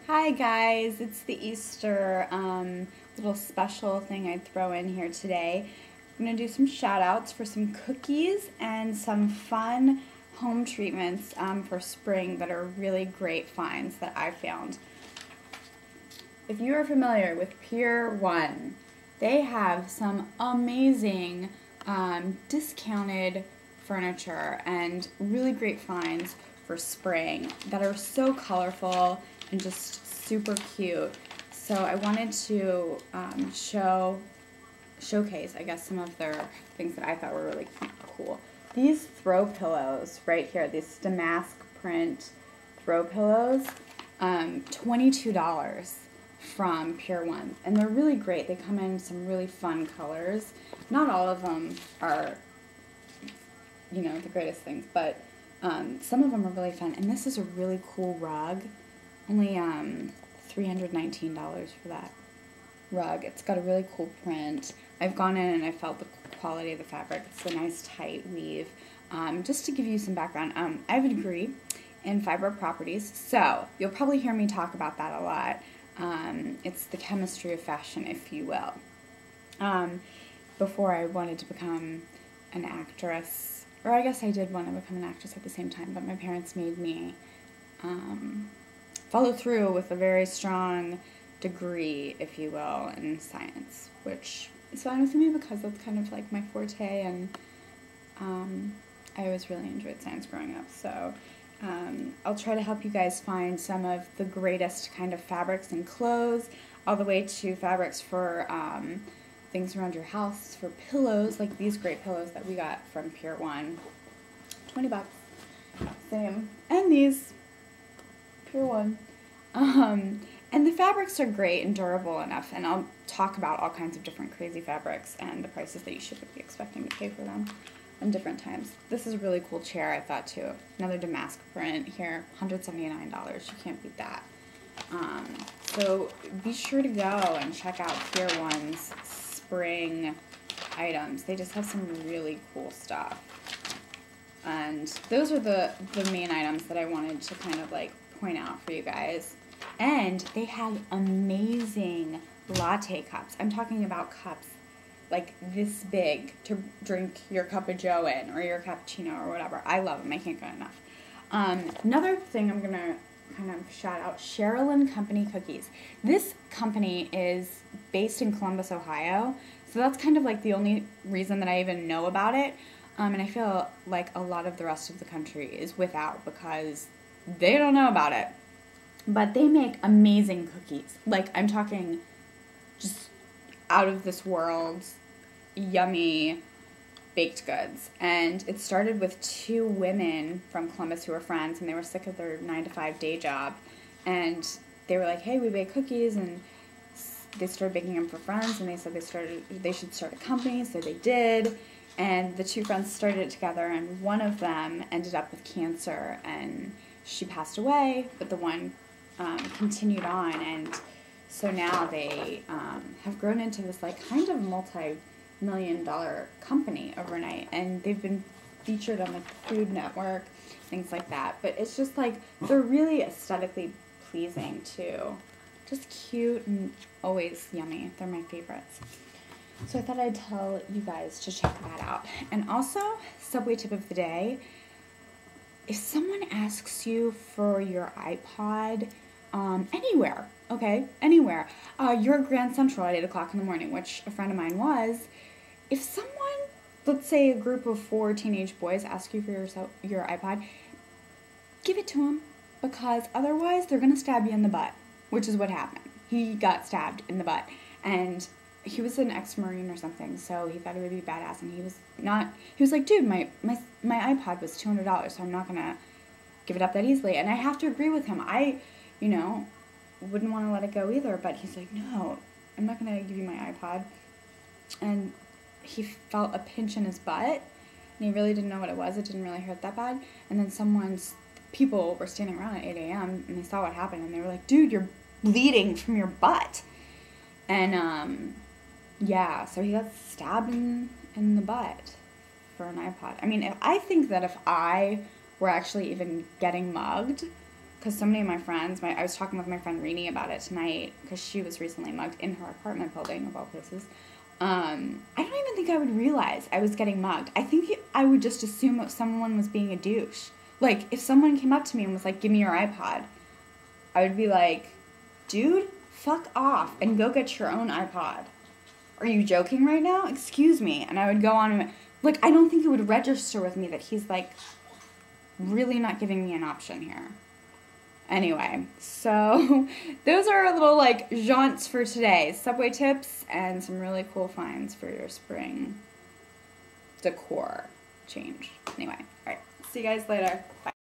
Hi guys, it's the Easter little special thing I'd throw in here today. I'm going to do some shout outs for some cookies and some fun home treatments for spring that are really great finds that I found. If you are familiar with Pier 1, they have some amazing discounted furniture and really great finds for spring that are so colorful and just super cute. So I wanted to showcase, I guess, some of their things that I thought were really cool. These throw pillows right here, these damask print throw pillows, $22 from Pier 1. And they're really great. They come in some really fun colors. Not all of them are, the greatest things, but some of them are really fun. And this is a really cool rug. Only $319 for that rug. It's got a really cool print. I've gone in and I felt the quality of the fabric. It's a nice tight weave. Just to give you some background, I have a degree in fiber properties, so you'll probably hear me talk about that a lot. It's the chemistry of fashion, if you will. Before I wanted to become an actress, or I guess I did want to become an actress at the same time, but my parents made me follow through with a very strong degree, if you will, in science, which is fine with me because that's kind of like my forte, and I always really enjoyed science growing up. So I'll try to help you guys find some of the greatest kind of fabrics and clothes, all the way to fabrics for things around your house, for pillows, like these great pillows that we got from Pier 1. 20 bucks. Same. And these. Pier 1. And the fabrics are great and durable enough, and I'll talk about all kinds of different crazy fabrics and the prices that you should be expecting to pay for them in different times. This is a really cool chair, I thought, too. Another damask print here, $179. You can't beat that. So be sure to go and check out Pier 1's spring items. They just have some really cool stuff. And those are the main items that I wanted to kind of like point out for you guys. And they have amazing latte cups. I'm talking about cups like this big to drink your cup of joe in, or your cappuccino, or whatever. I love them. I can't get enough. Another thing I'm going to kind of shout out, Cheryl & Company Cookies. This company is based in Columbus, Ohio. So that's kind of like the only reason that I even know about it. And I feel like a lot of the rest of the country is without because they don't know about it. But they make amazing cookies. Like, I'm talking just out of this world, yummy baked goods. And it started with two women from Columbus who were friends, and they were sick of their 9-to-5 day job. And they were like, hey, we bake cookies, and they started baking them for friends, and they said they should start a company, so they did. And the two friends started it together, and one of them ended up with cancer, and she passed away, but the one continued on, and so now they have grown into this like kind of multi-million-dollar company overnight, and they've been featured on like the Food Network, things like that. But it's just like they're really aesthetically pleasing too, just cute and always yummy. They're my favorites. So I thought I'd tell you guys to check that out. And also, Subway tip of the day, if someone asks you for your iPod anywhere, okay, anywhere, you're at Grand Central at 8 o'clock in the morning, which a friend of mine was, if someone, let's say a group of 4 teenage boys ask you for your iPod, give it to them, because otherwise they're going to stab you in the butt, which is what happened. He got stabbed in the butt, and he was an ex-Marine or something, so he thought he would be badass, and he was like, dude, my iPod was $200, so I'm not going to give it up that easily. And I have to agree with him. I, wouldn't want to let it go either, but he's like, no, I'm not going to give you my iPod. And he felt a pinch in his butt, and he really didn't know what it was. It didn't really hurt that bad. And then people were standing around at 8 a.m., and they saw what happened, and they were like, dude, you're bleeding from your butt. And, yeah, so he got stabbed in the butt for an iPod. I mean, I think that if I were actually even getting mugged, because so many of my friends, I was talking with my friend Rini about it tonight, because she was recently mugged in her apartment building, of all places. I don't even think I would realize I was getting mugged. I think I would just assume that someone was being a douche. Like, if someone came up to me and was like, give me your iPod, I would be like, dude, fuck off and go get your own iPod. Are you joking right now? Excuse me. And I would go on and, like, I don't think it would register with me that he's, like, really not giving me an option here. Anyway, so those are our little, like, jaunts for today. Subway tips and some really cool finds for your spring decor change. Anyway, all right. See you guys later. Bye.